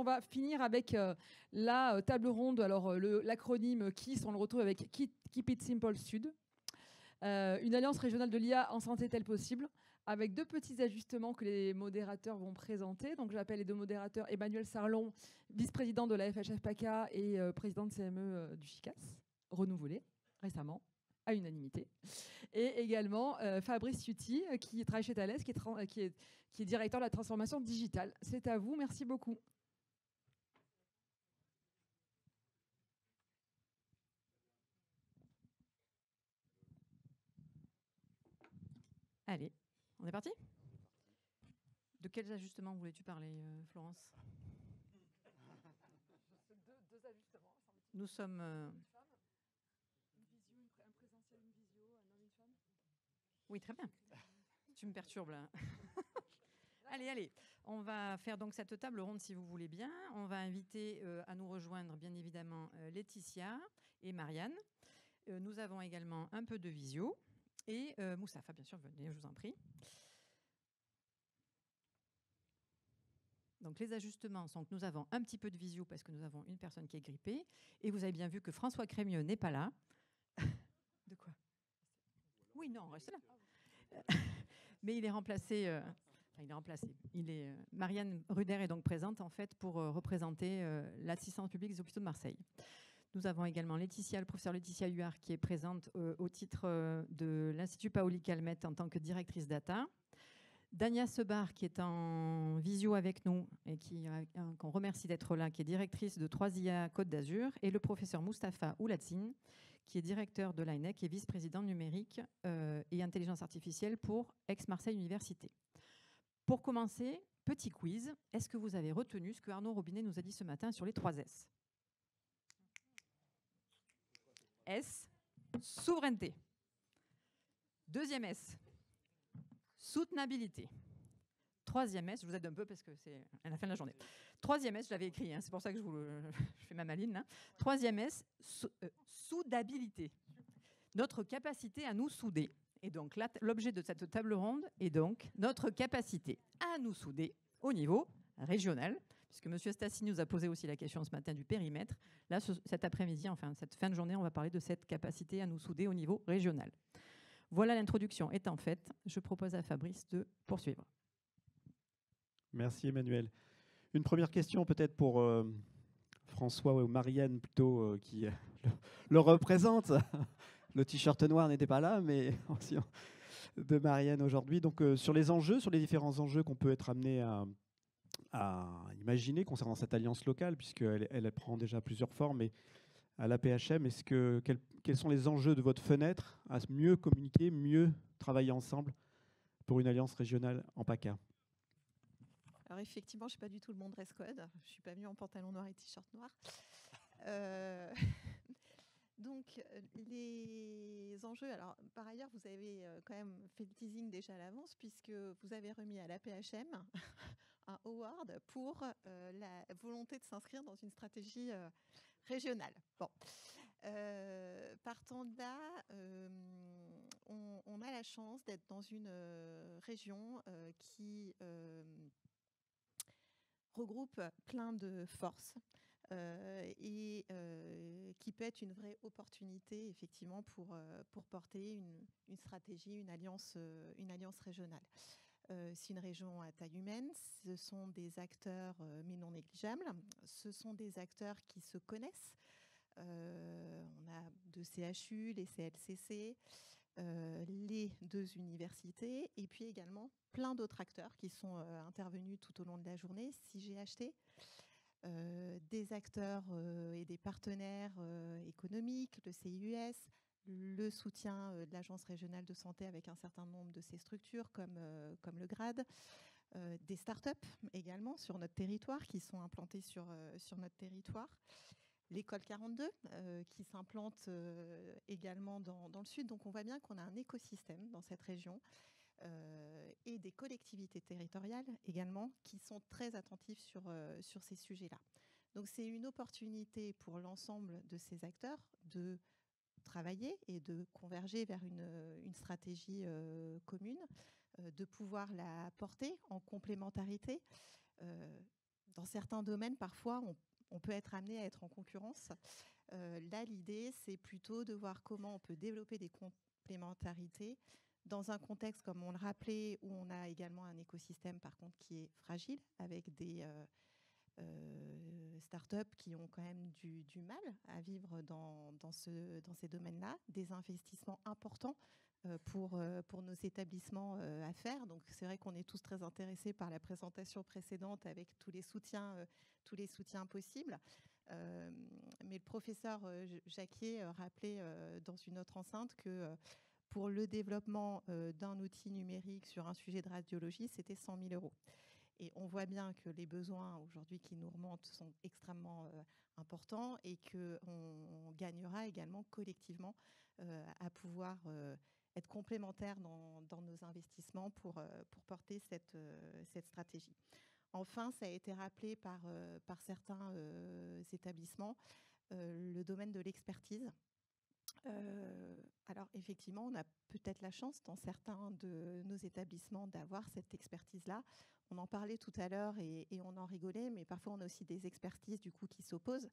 on va finir avec la table ronde. Alors, l'acronyme KISS, on le retrouve avec Keep It Simple Sud. Une alliance régionale de l'IA en santé telle possible, avec 2 petits ajustements que les modérateurs vont présenter. Donc, j'appelle les 2 modérateurs Emmanuel Sarlon, vice-président de la FHF-PACA et président de CME du FICAS, renouvelé récemment, à unanimité. Et également Fabrice Yuti, qui travaille chez Thales, qui est directeur de la transformation digitale. C'est à vous, merci beaucoup. Allez, on est parti? De quels ajustements voulais-tu parler, Florence? Deux ajustements. Nous sommes... un présentiel, une visio, un homme, une femme. Oui, très bien. Tu me perturbes là. Allez, on va faire donc cette table ronde si vous voulez bien. On va inviter à nous rejoindre bien évidemment Laetitia et Marianne. Nous avons également un peu de visio. Et Moustapha, bien sûr, venez, je vous en prie. Donc les ajustements sont que nous avons un petit peu de visio parce que nous avons une personne qui est grippée. Et vous avez bien vu que François Crémieux n'est pas là. De quoi? Oui, non, reste là. Mais il est remplacé... Marianne Ruder est donc présente en fait pour représenter l'assistance publique des hôpitaux de Marseille. Nous avons également le professeur Laetitia Huard qui est présente au titre de l'Institut Paoli Calmette en tant que directrice data. Dania Sebar qui est en visio avec nous et qu'on remercie d'être là, qui est directrice de 3IA Côte d'Azur, et le professeur Moustapha Oulatzine qui est directeur de l'INEC et vice-président numérique et intelligence artificielle pour Aix-Marseille Université. Pour commencer, petit quiz. Est-ce que vous avez retenu ce que Arnaud Robinet nous a dit ce matin sur les 3 S? S, souveraineté. Deuxième S, soutenabilité. Troisième S, je vous aide un peu parce que c'est à la fin de la journée. Troisième S, je l'avais écrit, hein, c'est pour ça que je fais ma maline. Hein. Troisième S, soudabilité. Notre capacité à nous souder. Et donc, l'objet de cette table ronde est donc notre capacité à nous souder au niveau régional, puisque M. Stassi nous a posé aussi la question ce matin du périmètre. Là, cet après-midi, enfin, cette fin de journée, on va parler de cette capacité à nous souder au niveau régional. Voilà, l'introduction étant faite. Je propose à Fabrice de poursuivre. Merci, Emmanuel. Une première question peut-être pour François ou Marianne plutôt, qui le représente. Le t-shirt noir n'était pas là, mais de Marianne aujourd'hui. Donc, sur les enjeux, sur les différents enjeux qu'on peut être amené à imaginer concernant cette alliance locale, puisqu'elle prend déjà plusieurs formes, et à l'APHM, quels sont les enjeux de votre fenêtre à mieux communiquer, mieux travailler ensemble pour une alliance régionale en PACA? Alors effectivement, je ne suis pas du tout le bon dress code. Je ne suis pas venue en pantalon noir et t-shirt noir. Donc, les enjeux, alors par ailleurs, vous avez quand même fait le teasing déjà à l'avance, puisque vous avez remis à l'APHM un award pour la volonté de s'inscrire dans une stratégie régionale. Bon. Partant de là, on a la chance d'être dans une région qui regroupe plein de forces. Et qui peut être une vraie opportunité effectivement pour porter une stratégie, une alliance régionale. C'est une région à taille humaine, ce sont des acteurs mais non négligeables, ce sont des acteurs qui se connaissent. On a 2 CHU, les CLCC, les 2 universités, et puis également plein d'autres acteurs qui sont intervenus tout au long de la journée, CGHT, des acteurs et des partenaires économiques, le CIUS, le soutien de l'Agence régionale de santé avec un certain nombre de ces structures comme le GRAD, des startups également sur notre territoire qui sont implantées sur notre territoire. L'école 42 qui s'implante également dans le sud. Donc on voit bien qu'on a un écosystème dans cette région et des collectivités territoriales également qui sont très attentives sur ces sujets-là. Donc c'est une opportunité pour l'ensemble de ces acteurs de travailler et de converger vers une stratégie commune, de pouvoir la porter en complémentarité dans certains domaines, parfois, on peut être amené à être en concurrence. Là, l'idée, c'est plutôt de voir comment on peut développer des complémentarités dans un contexte, comme on le rappelait, où on a également un écosystème, par contre, qui est fragile, avec des startups qui ont quand même du mal à vivre dans ces domaines-là, des investissements importants pour nos établissements à faire. Donc c'est vrai qu'on est tous très intéressés par la présentation précédente avec tous les soutiens possibles. Mais le professeur Jacquier rappelait dans une autre enceinte que pour le développement d'un outil numérique sur un sujet de radiologie, c'était 100 000 €. Et on voit bien que les besoins aujourd'hui qui nous remontent sont extrêmement importants et qu'on gagnera également collectivement à pouvoir être complémentaires dans nos investissements pour porter cette stratégie. Enfin, ça a été rappelé par certains établissements, le domaine de l'expertise. Alors effectivement, on a peut-être la chance dans certains de nos établissements d'avoir cette expertise-là. On en parlait tout à l'heure et on en rigolait, mais parfois on a aussi des expertises du coup qui s'opposent,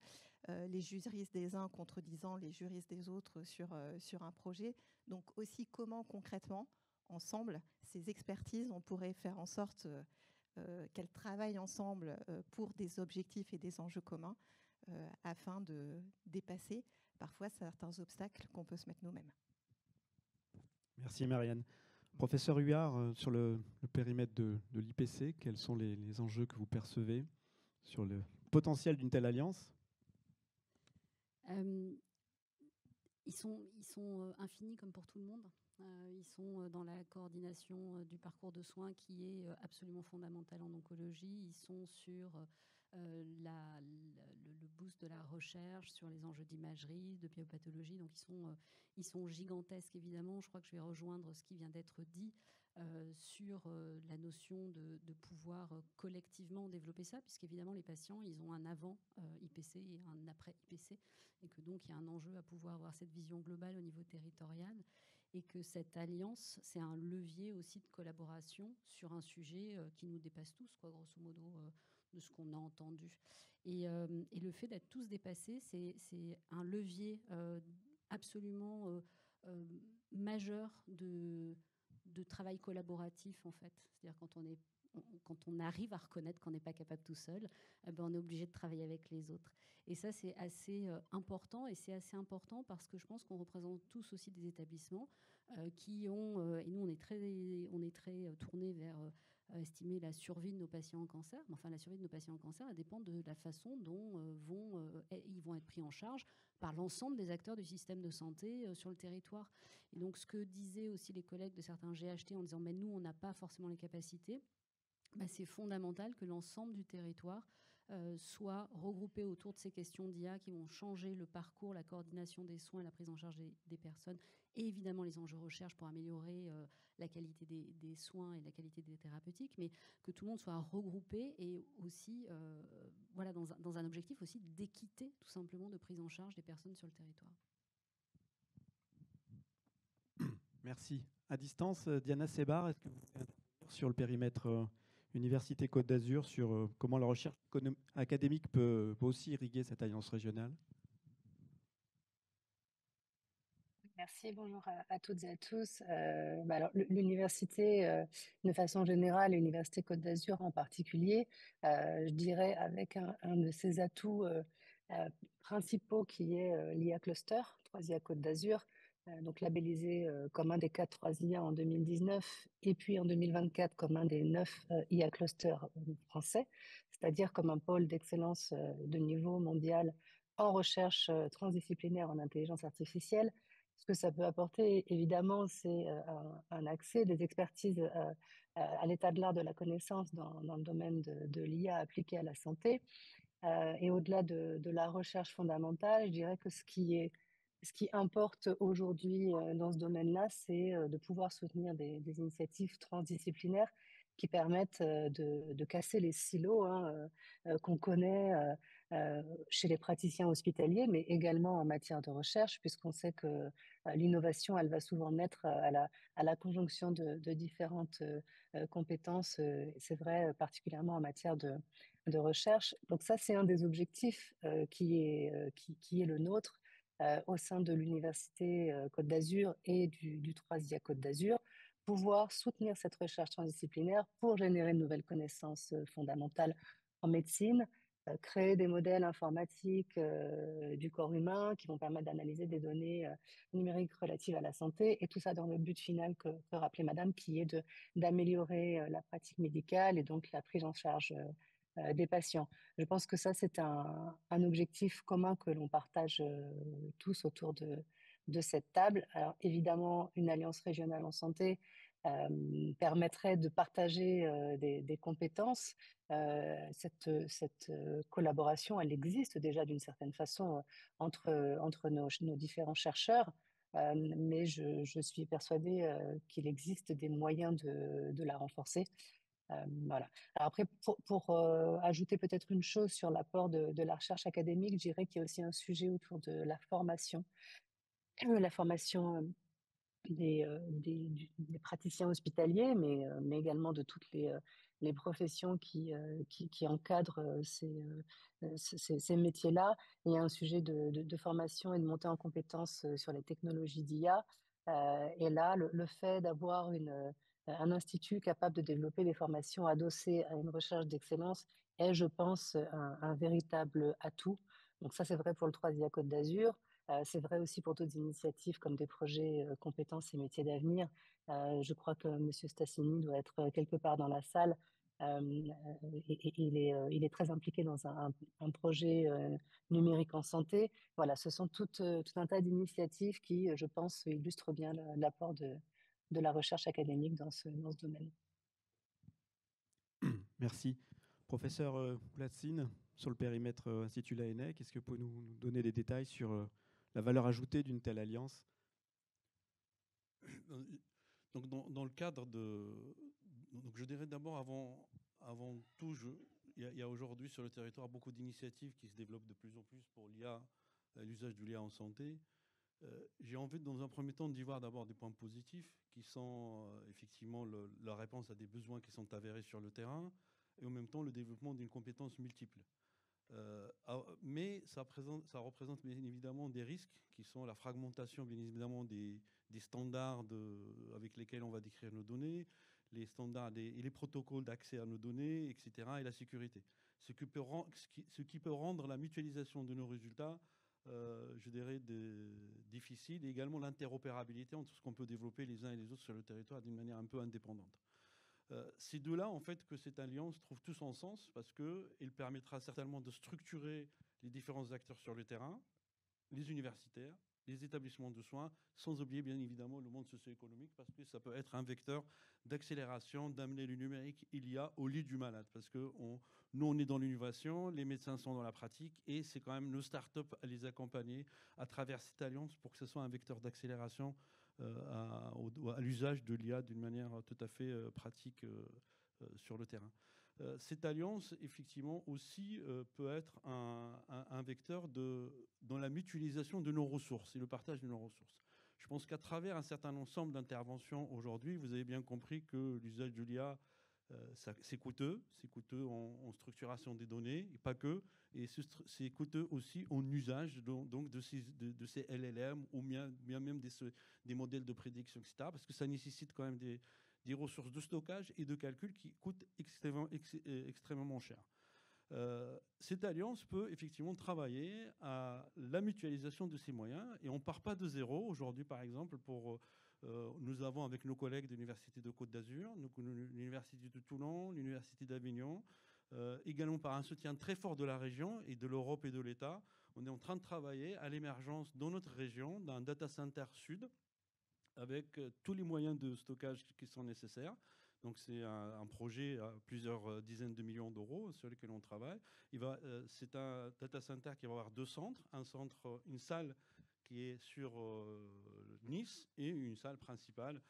les juristes des uns contredisant les juristes des autres sur un projet. Donc aussi comment concrètement, ensemble, ces expertises, on pourrait faire en sorte qu'elles travaillent ensemble pour des objectifs et des enjeux communs afin de dépasser parfois certains obstacles qu'on peut se mettre nous-mêmes. Merci Marianne. Professeur Huard, sur le périmètre de l'IPC, quels sont les enjeux que vous percevez sur le potentiel d'une telle alliance? Ils sont infinis comme pour tout le monde. Ils sont dans la coordination du parcours de soins qui est absolument fondamental en oncologie. Ils sont sur le boost de la recherche, sur les enjeux d'imagerie, de biopathologie. Donc ils sont gigantesques évidemment. Je crois que je vais rejoindre ce qui vient d'être dit sur la notion de pouvoir collectivement développer ça, puisqu'évidemment les patients, ils ont un avant IPC et un après IPC, et que donc il y a un enjeu à pouvoir avoir cette vision globale au niveau territorial, et que cette alliance, c'est un levier aussi de collaboration sur un sujet qui nous dépasse tous, quoi, grosso modo, de ce qu'on a entendu. Et le fait d'être tous dépassés, c'est un levier absolument majeur de travail collaboratif, en fait. C'est-à-dire quand on arrive à reconnaître qu'on n'est pas capable tout seul, on est obligé de travailler avec les autres. Et ça, c'est assez important. Et c'est assez important parce que je pense qu'on représente tous aussi des établissements qui ont... et nous, on est très tournés vers estimer la survie de nos patients en cancer. Mais enfin, la survie de nos patients en cancer, elle dépend de la façon dont ils vont être pris en charge par l'ensemble des acteurs du système de santé sur le territoire. Et donc, ce que disaient aussi les collègues de certains GHT en disant « mais nous, on n'a pas forcément les capacités », c'est fondamental que l'ensemble du territoire soit regroupé autour de ces questions d'IA qui vont changer le parcours, la coordination des soins, la prise en charge des personnes, et évidemment les enjeux recherche pour améliorer la qualité des soins et la qualité des thérapeutiques, mais que tout le monde soit regroupé et aussi dans un objectif aussi d'équité, tout simplement, de prise en charge des personnes sur le territoire. Merci. À distance, Diana Sebar, est-ce que vous pouvez intervenir sur le périmètre Université Côte d'Azur, sur comment la recherche académique peut aussi irriguer cette alliance régionale? Merci, bonjour à toutes et à tous. Alors, l'université, de façon générale, l'Université Côte d'Azur en particulier, je dirais avec un de ses atouts principaux qui est l'IA Cluster, 3IA Côte d'Azur, donc labellisé comme un des 4 3IA en 2019 et puis en 2024 comme un des 9 IA Clusters français, c'est-à-dire comme un pôle d'excellence de niveau mondial en recherche transdisciplinaire en intelligence artificielle. Ce que ça peut apporter, évidemment, c'est un accès, des expertises à l'état de l'art de la connaissance dans le domaine de l'IA appliquée à la santé. Et au-delà de la recherche fondamentale, je dirais que ce qui importe aujourd'hui dans ce domaine-là, c'est de pouvoir soutenir des initiatives transdisciplinaires qui permettent de casser les silos qu'on connaît chez les praticiens hospitaliers, mais également en matière de recherche, puisqu'on sait que l'innovation, elle va souvent naître à la conjonction de différentes compétences. C'est vrai particulièrement en matière de recherche. Donc ça, c'est un des objectifs qui est le nôtre au sein de l'Université Côte d'Azur et du 3IA Côte d'Azur, pouvoir soutenir cette recherche transdisciplinaire pour générer de nouvelles connaissances fondamentales en médecine, créer des modèles informatiques du corps humain qui vont permettre d'analyser des données numériques relatives à la santé, et tout ça dans le but final que rappelait Madame, qui est d'améliorer la pratique médicale et donc la prise en charge des patients. Je pense que ça, c'est un objectif commun que l'on partage tous autour de cette table. Alors évidemment, une alliance régionale en santé permettrait de partager des compétences. Cette collaboration, elle existe déjà d'une certaine façon entre nos différents chercheurs. Mais je suis persuadée qu'il existe des moyens de la renforcer. Voilà. Alors après, pour ajouter peut-être une chose sur l'apport de la recherche académique, je dirais qu'il y a aussi un sujet autour de la formation des praticiens hospitaliers, mais également de toutes les professions qui encadrent ces métiers-là. Il y a un sujet de formation et de montée en compétences sur les technologies d'IA. Et là, le fait d'avoir un institut capable de développer des formations adossées à une recherche d'excellence est, je pense, un véritable atout. Donc ça, c'est vrai pour le 3IA Côte d'Azur. C'est vrai aussi pour d'autres initiatives comme des projets compétences et métiers d'avenir. Je crois que M. Stassini doit être quelque part dans la salle. Il est très impliqué dans un projet numérique en santé. Voilà, ce sont tout un tas d'initiatives qui, je pense, illustrent bien l'apport de la recherche académique dans ce domaine. Merci. Professeur Platzine, sur le périmètre Institut Laennec, est-ce que vous pouvez nous donner des détails sur la valeur ajoutée d'une telle alliance? Donc, dans le cadre de... Donc, je dirais d'abord, avant tout, il y a aujourd'hui sur le territoire beaucoup d'initiatives qui se développent de plus en plus pour l'IA, l'usage de l'IA en santé. J'ai envie, dans un premier temps, d'y voir d'abord des points positifs qui sont effectivement la réponse à des besoins qui sont avérés sur le terrain, et en même temps le développement d'une compétence multiple. Mais ça représente bien évidemment des risques qui sont la fragmentation bien évidemment des standards avec lesquels on va décrire nos données, les standards et les protocoles d'accès à nos données, etc., et la sécurité. Ce qui peut rendre la mutualisation de nos résultats, je dirais, difficile, et également l'interopérabilité entre ce qu'on peut développer les uns et les autres sur le territoire d'une manière un peu indépendante. C'est de là, en fait, que cette alliance trouve tout son sens, parce qu'elle permettra certainement de structurer les différents acteurs sur le terrain, les universitaires, les établissements de soins, sans oublier bien évidemment le monde socio-économique, parce que ça peut être un vecteur d'accélération, d'amener le numérique, il y a au lit du malade, parce que nous, on est dans l'innovation, les médecins sont dans la pratique, et c'est quand même nos startups à les accompagner à travers cette alliance pour que ce soit un vecteur d'accélération à l'usage de l'IA d'une manière tout à fait pratique sur le terrain. Cette alliance, effectivement, aussi peut être un vecteur dans la mutualisation de nos ressources et le partage de nos ressources. Je pense qu'à travers un certain ensemble d'interventions aujourd'hui, vous avez bien compris que l'usage de l'IA, c'est coûteux en structuration des données, et pas que, et c'est coûteux aussi en usage donc de ces LLM, ou bien même des modèles de prédiction, etc., parce que ça nécessite quand même des ressources de stockage et de calcul qui coûtent extrêmement cher. Cette alliance peut effectivement travailler à la mutualisation de ces moyens, et on ne part pas de zéro. Aujourd'hui, par exemple, nous avons avec nos collègues de l'Université de Côte d'Azur, l'Université de Toulon, l'Université d'Avignon, également par un soutien très fort de la région et de l'Europe et de l'État, on est en train de travailler à l'émergence dans notre région d'un data center sud, avec tous les moyens de stockage qui sont nécessaires. Donc c'est un projet à plusieurs dizaines de millions d'euros sur lequel on travaille. C'est un data center qui va avoir deux centres, une salle qui est sur Nice et une salle principale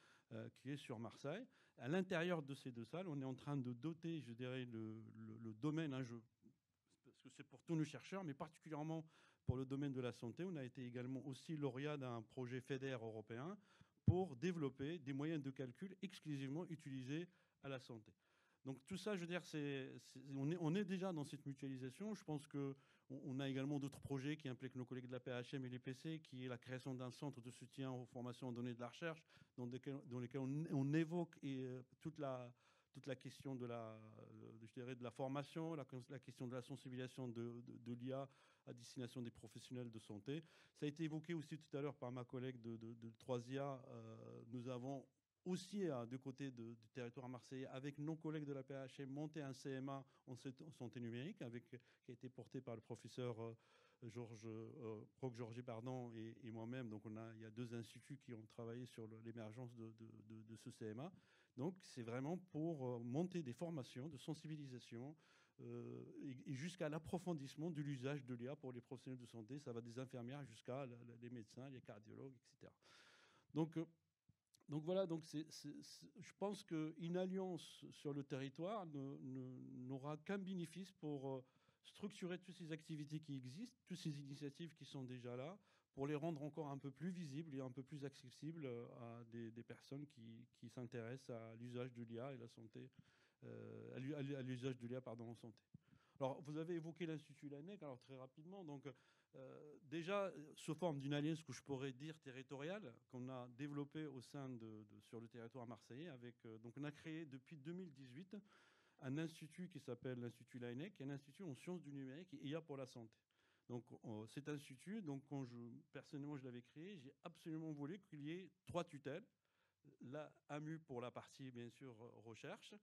qui est sur Marseille. À l'intérieur de ces deux salles, on est en train de doter, je dirais, le domaine, parce que c'est pour tous nos chercheurs, mais particulièrement pour le domaine de la santé. On a été également aussi lauréat d'un projet FEDER européen pour développer des moyens de calcul exclusivement utilisés à la santé. Donc tout ça, je veux dire, on est déjà dans cette mutualisation. Je pense qu'on a également d'autres projets qui impliquent nos collègues de la PHM et l'EPC, qui est la création d'un centre de soutien aux formations en données de la recherche, dans lesquels on évoque toute la question de la formation, la question de la sensibilisation de l'IA à destination des professionnels de santé. Ça a été évoqué aussi tout à l'heure par ma collègue de 3IA. Nous avons aussi, de côté du territoire marseillais, avec nos collègues de la PHM, monté un CMA en santé numérique, qui a été porté par le professeur Georges et moi-même. Donc il y a 2 instituts qui ont travaillé sur l'émergence de ce CMA. Donc c'est vraiment pour monter des formations de sensibilisation et jusqu'à l'approfondissement de l'usage de l'IA pour les professionnels de santé. Ça va des infirmières jusqu'à les médecins, les cardiologues, etc. Donc voilà, je pense qu'une alliance sur le territoire n'aura qu'un bénéfice pour structurer toutes ces activités qui existent, toutes ces initiatives qui sont déjà là, pour les rendre encore un peu plus visibles et un peu plus accessibles à des personnes qui s'intéressent à l'usage de l'IA et la santé, à l'usage de l'IA en santé. Alors, vous avez évoqué l'Institut Laennec, alors très rapidement. Donc, déjà, sous forme d'une alliance que je pourrais dire territoriale, qu'on a développée au sein sur le territoire marseillais. Donc, on a créé depuis 2018 un institut qui s'appelle l'Institut Laennec, qui est un institut en sciences du numérique et IA pour la santé. Donc, cet institut, donc, personnellement je l'avais créé, j'ai absolument voulu qu'il y ait 3 tutelles. La AMU pour la partie, bien sûr, recherche,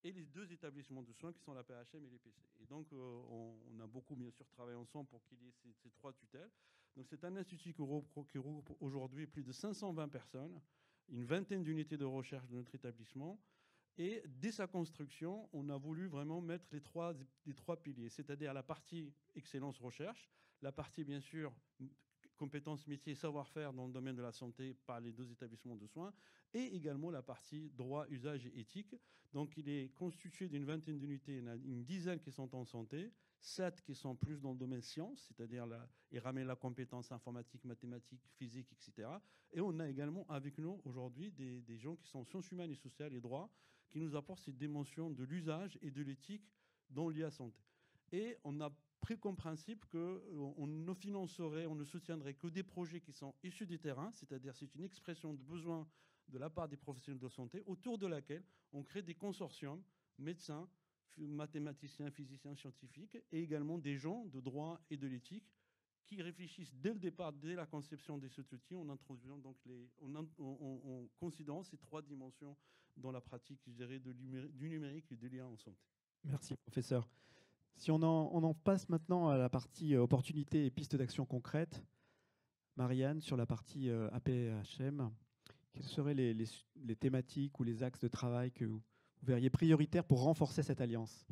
et les 2 établissements de soins qui sont la PHM et l'EPC. Et donc, on a beaucoup, bien sûr, travaillé ensemble pour qu'il y ait ces 3 tutelles. Donc, c'est un institut qui regroupe aujourd'hui plus de 520 personnes, une vingtaine d'unités de recherche de notre établissement. Et dès sa construction, on a voulu vraiment mettre les trois piliers, c'est-à-dire la partie excellence recherche, la partie, bien sûr, compétences métiers, savoir-faire dans le domaine de la santé par les 2 établissements de soins, et également la partie droit, usage et éthique. Donc, il est constitué d'une vingtaine d'unités, il y en a une dizaine qui sont en santé, 7 qui sont plus dans le domaine sciences, c'est-à-dire et ramener la compétence informatique, mathématique, physique, etc. Et on a également avec nous aujourd'hui des gens qui sont en sciences humaines et sociales et droit, qui nous apportent cette dimension de l'usage et de l'éthique dans l'IA santé. Et on a pris comme principe qu'on ne financerait, on ne soutiendrait que des projets qui sont issus du terrain, c'est-à-dire c'est une expression de besoin de la part des professionnels de santé, autour de laquelle on crée des consortiums, médecins, mathématiciens, physiciens, scientifiques, et également des gens de droit et de l'éthique qui réfléchissent dès le départ, dès la conception de cet outil, en introduisant donc en considérant ces 3 dimensions dans la pratique, je dirais, du numérique et de l'IA en santé. Merci, professeur. Si on en passe maintenant à la partie opportunités et pistes d'action concrètes, Marianne, sur la partie APHM, quelles seraient les thématiques ou les axes de travail que vous verriez prioritaires pour renforcer cette alliance ?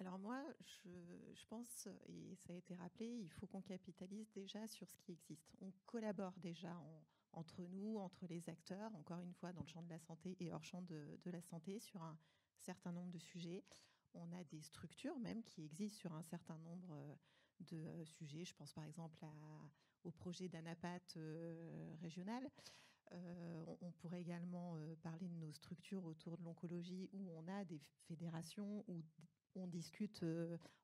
Alors moi, je pense, et ça a été rappelé, il faut qu'on capitalise déjà sur ce qui existe. On collabore déjà entre nous, entre les acteurs, encore une fois dans le champ de la santé et hors champ de la santé, sur un certain nombre de sujets. On a des structures même qui existent sur un certain nombre de sujets. Je pense par exemple au projet d'ANAPAT régional. On pourrait également parler de nos structures autour de l'oncologie où on a des fédérations où on discute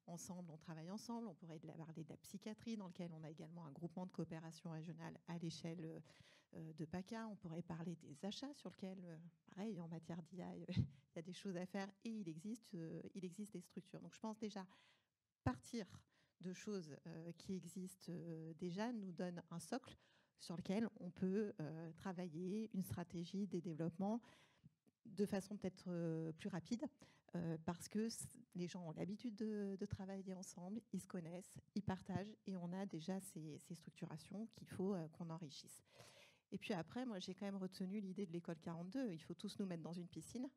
ensemble, on travaille ensemble. On pourrait parler de la psychiatrie dans lequel on a également un groupement de coopération régionale à l'échelle de PACA. On pourrait parler des achats sur lequel, pareil, en matière d'IA, il y a des choses à faire et il existe des structures. Donc je pense déjà partir de choses qui existent déjà nous donne un socle sur lequel on peut travailler une stratégie des développements de façon peut-être plus rapide parce que les gens ont l'habitude de travailler ensemble, ils se connaissent, ils partagent et on a déjà ces structurations qu'il faut qu'on enrichisse. Et puis après, moi j'ai quand même retenu l'idée de l'école 42, il faut tous nous mettre dans une piscine.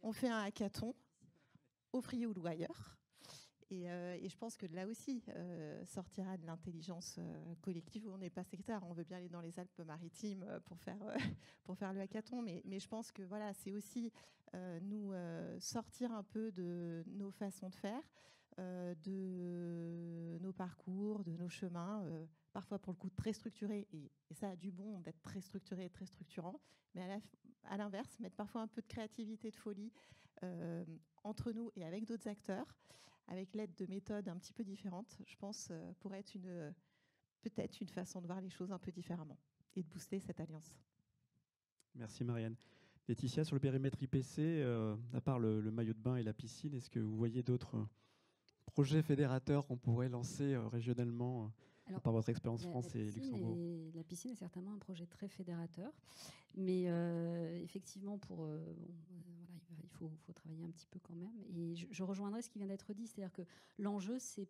On fait un hackathon au Frioul ou ailleurs. Et je pense que là aussi sortira de l'intelligence collective où on n'est pas sectaire. On veut bien aller dans les Alpes-Maritimes pour faire le hackathon, mais je pense que voilà, c'est aussi nous sortir un peu de nos façons de faire, de nos parcours, de nos chemins, parfois pour le coup très structurés, et ça a du bon d'être très structuré et très structurant, mais à l'inverse, mettre parfois un peu de créativité, de folie entre nous et avec d'autres acteurs, avec l'aide de méthodes un petit peu différentes, je pense, pourrait être peut-être une façon de voir les choses un peu différemment et de booster cette alliance. Merci Marianne. Laetitia, sur le périmètre IPC, à part le maillot de bain et la piscine, est-ce que vous voyez d'autres projets fédérateurs qu'on pourrait lancer régionalement par votre expérience France et Luxembourg? La piscine est certainement un projet très fédérateur, mais effectivement, voilà, il faut travailler un petit peu quand même. Et je rejoindrai ce qui vient d'être dit, c'est-à-dire que l'enjeu, c'est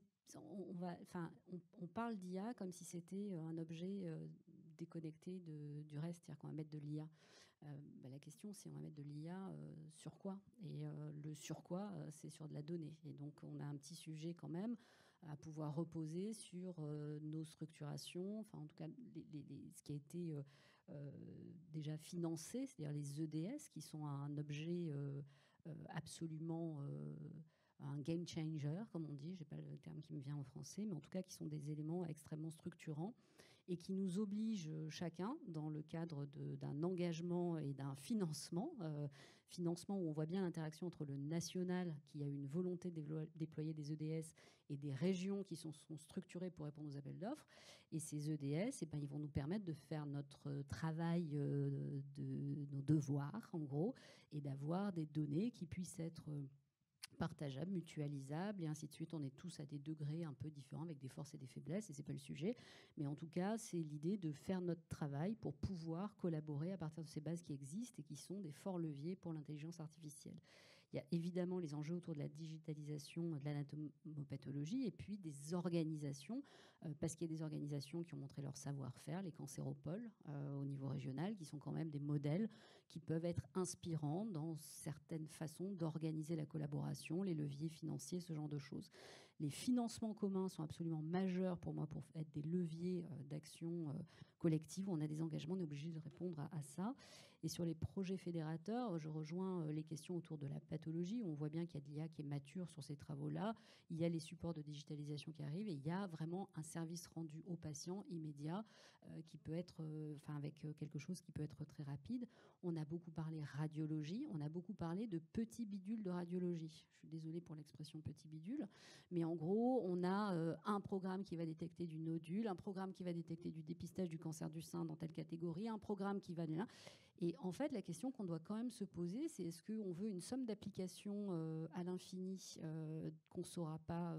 on parle d'IA comme si c'était un objet déconnecté du reste, c'est-à-dire qu'on va mettre de l'IA. La question, c'est on va mettre de l'IA sur quoi? Et le sur quoi, c'est sur de la donnée. Et donc, on a un petit sujet quand même à pouvoir reposer sur nos structurations, enfin en tout cas ce qui a été déjà financé, c'est-à-dire les EDS, qui sont un objet absolument un game changer, comme on dit, je n'ai pas le terme qui me vient en français, mais en tout cas qui sont des éléments extrêmement structurants et qui nous obligent chacun, dans le cadre d'un engagement et d'un financement où on voit bien l'interaction entre le national, qui a une volonté de déployer des EDS, et des régions qui sont structurées pour répondre aux appels d'offres. Et ces EDS, ils vont nous permettre de faire notre travail de nos devoirs, en gros, et d'avoir des données qui puissent être partageables, mutualisables, et ainsi de suite. On est tous à des degrés un peu différents, avec des forces et des faiblesses, et c'est pas le sujet. Mais en tout cas, c'est l'idée de faire notre travail pour pouvoir collaborer à partir de ces bases qui existent et qui sont des forts leviers pour l'intelligence artificielle. Il y a évidemment les enjeux autour de la digitalisation de l'anatomopathologie et puis des organisations, parce qu'il y a des organisations qui ont montré leur savoir-faire, les cancéropoles au niveau régional, qui sont quand même des modèles qui peuvent être inspirants dans certaines façons d'organiser la collaboration, les leviers financiers, ce genre de choses. Les financements communs sont absolument majeurs pour moi pour être des leviers d'action collective. On a des engagements, on est obligé de répondre à ça. Et sur les projets fédérateurs, je rejoins les questions autour de la pathologie. On voit bien qu'il y a de l'IA qui est mature sur ces travaux-là. Il y a les supports de digitalisation qui arrivent et il y a vraiment un service rendu aux patients immédiat qui peut être, avec quelque chose qui peut être très rapide. On a beaucoup parlé radiologie, on a beaucoup parlé de petits bidules de radiologie. Je suis désolée pour l'expression petit bidule, mais en gros, on a un programme qui va détecter du nodule, un programme qui va détecter du dépistage du cancer du sein dans telle catégorie, un programme qui va là. Et en fait, la question qu'on doit quand même se poser, c'est est-ce qu'on veut une somme d'applications à l'infini qu'on ne saura pas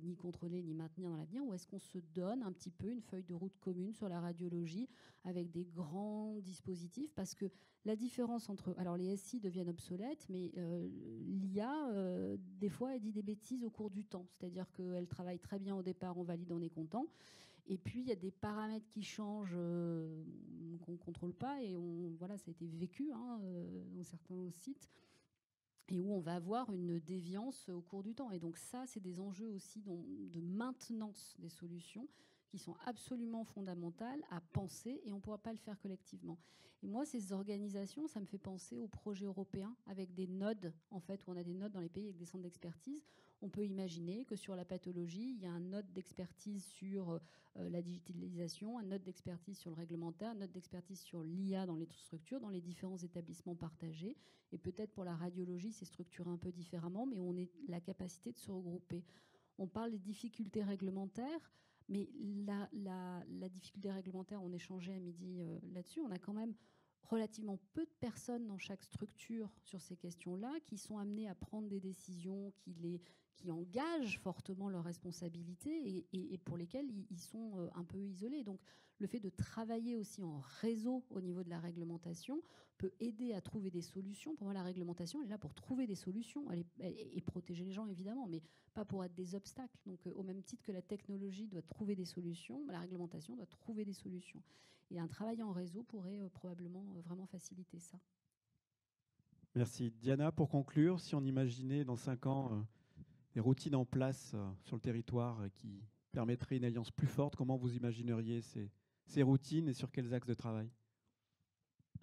ni contrôler ni maintenir dans l'avenir, ou est-ce qu'on se donne un petit peu une feuille de route commune sur la radiologie avec des grands dispositifs? Parce que la différence entre... Alors les SI deviennent obsolètes, mais l'IA, des fois, elle dit des bêtises au cours du temps. C'est-à-dire qu'elle travaille très bien au départ, on valide, on est content. Et puis, il y a des paramètres qui changent qu'on ne contrôle pas. Et voilà, ça a été vécu dans certains sites. Et où on va avoir une déviance au cours du temps. Et donc ça, c'est des enjeux aussi de maintenance des solutions qui sont absolument fondamentales à penser, et on ne pourra pas le faire collectivement. Et moi, ces organisations, ça me fait penser aux projets européens avec des nodes, en fait, où on a des nodes dans les pays avec des centres d'expertise. On peut imaginer que sur la pathologie, il y a un node d'expertise sur la digitalisation, un node d'expertise sur le réglementaire, un node d'expertise sur l'IA dans les structures, dans les différents établissements partagés. Et peut-être pour la radiologie, c'est structuré un peu différemment, mais on a la capacité de se regrouper. On parle des difficultés réglementaires, mais la difficulté réglementaire, on échangeait à midi là-dessus, on a quand même relativement peu de personnes dans chaque structure sur ces questions-là qui sont amenées à prendre des décisions qui engagent fortement leurs responsabilités et pour lesquelles ils sont un peu isolés. Donc le fait de travailler aussi en réseau au niveau de la réglementation peut aider à trouver des solutions. Pour moi, la réglementation elle est là pour trouver des solutions et protéger les gens, évidemment, mais pas pour être des obstacles. Donc au même titre que la technologie doit trouver des solutions, la réglementation doit trouver des solutions. Et un travail en réseau pourrait probablement vraiment faciliter ça. Merci. Diana, pour conclure, si on imaginait dans 5 ans des routines en place sur le territoire qui permettraient une alliance plus forte, comment vous imagineriez ces routines et sur quels axes de travail?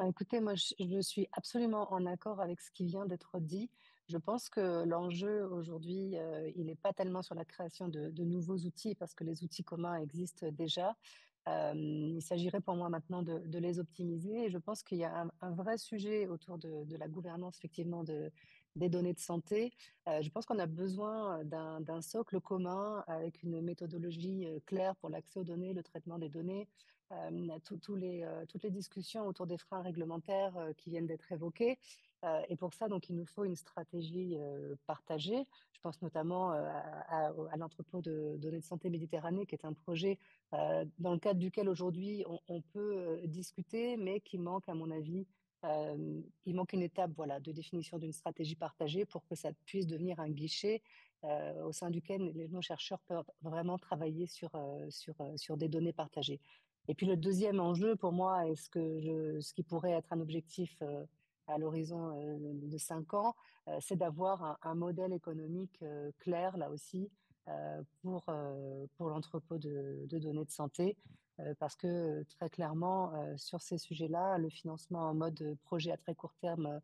Écoutez, moi, je suis absolument en accord avec ce qui vient d'être dit. Je pense que l'enjeu aujourd'hui, il n'est pas tellement sur la création de nouveaux outils, parce que les outils communs existent déjà. Il s'agirait pour moi maintenant de les optimiser. Et je pense qu'il y a un vrai sujet autour de la gouvernance, effectivement, des données de santé. Je pense qu'on a besoin d'un socle commun avec une méthodologie claire pour l'accès aux données, le traitement des données, toutes les discussions autour des freins réglementaires qui viennent d'être évoqués. Et pour ça, donc, il nous faut une stratégie partagée. Je pense notamment à l'entrepôt de données de santé Méditerranée, qui est un projet dans le cadre duquel aujourd'hui on peut discuter, mais qui manque, à mon avis, il manque une étape, voilà, de définition d'une stratégie partagée pour que ça puisse devenir un guichet au sein duquel nos chercheurs peuvent vraiment travailler sur des données partagées. Et puis le deuxième enjeu pour moi, et ce qui pourrait être un objectif à l'horizon de 5 ans, c'est d'avoir un modèle économique clair, là aussi, pour l'entrepôt de données de santé, parce que très clairement, sur ces sujets-là, le financement en mode projet à très court terme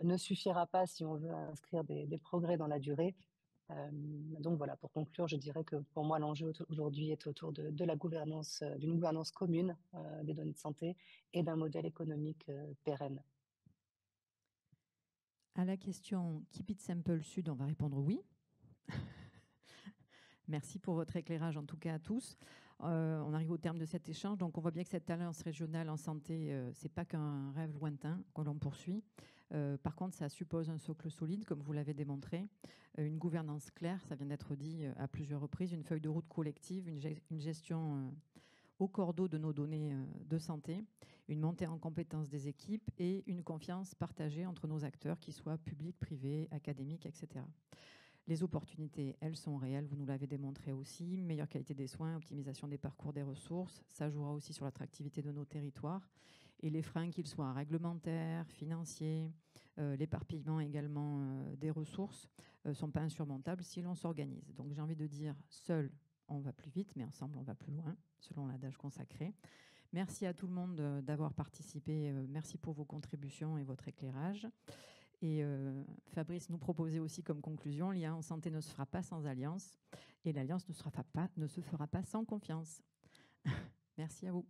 ne suffira pas si on veut inscrire des progrès dans la durée. Donc voilà, pour conclure, je dirais que pour moi, l'enjeu aujourd'hui est autour de la gouvernance, d'une gouvernance commune des données de santé et d'un modèle économique pérenne. À la question Keep It Simple Sud, on va répondre oui. Merci pour votre éclairage, en tout cas à tous. On arrive au terme de cet échange. Donc, on voit bien que cette alliance régionale en santé, ce n'est pas qu'un rêve lointain que l'on poursuit. Par contre, ça suppose un socle solide, comme vous l'avez démontré, une gouvernance claire, ça vient d'être dit à plusieurs reprises, une feuille de route collective, une gestion au cordeau de nos données de santé, une montée en compétence des équipes et une confiance partagée entre nos acteurs, qu'ils soient publics, privés, académiques, etc. Les opportunités, elles sont réelles, vous nous l'avez démontré aussi. Meilleure qualité des soins, optimisation des parcours des ressources, ça jouera aussi sur l'attractivité de nos territoires. Et les freins, qu'ils soient réglementaires, financiers, l'éparpillement également des ressources, ne sont pas insurmontables si l'on s'organise. Donc j'ai envie de dire, seul, on va plus vite, mais ensemble, on va plus loin, selon l'adage consacré. Merci à tout le monde d'avoir participé. Merci pour vos contributions et votre éclairage. Et Fabrice nous proposait aussi comme conclusion, l'Alliance santé ne se fera pas sans alliance et l'alliance ne se fera pas sans confiance. Merci à vous.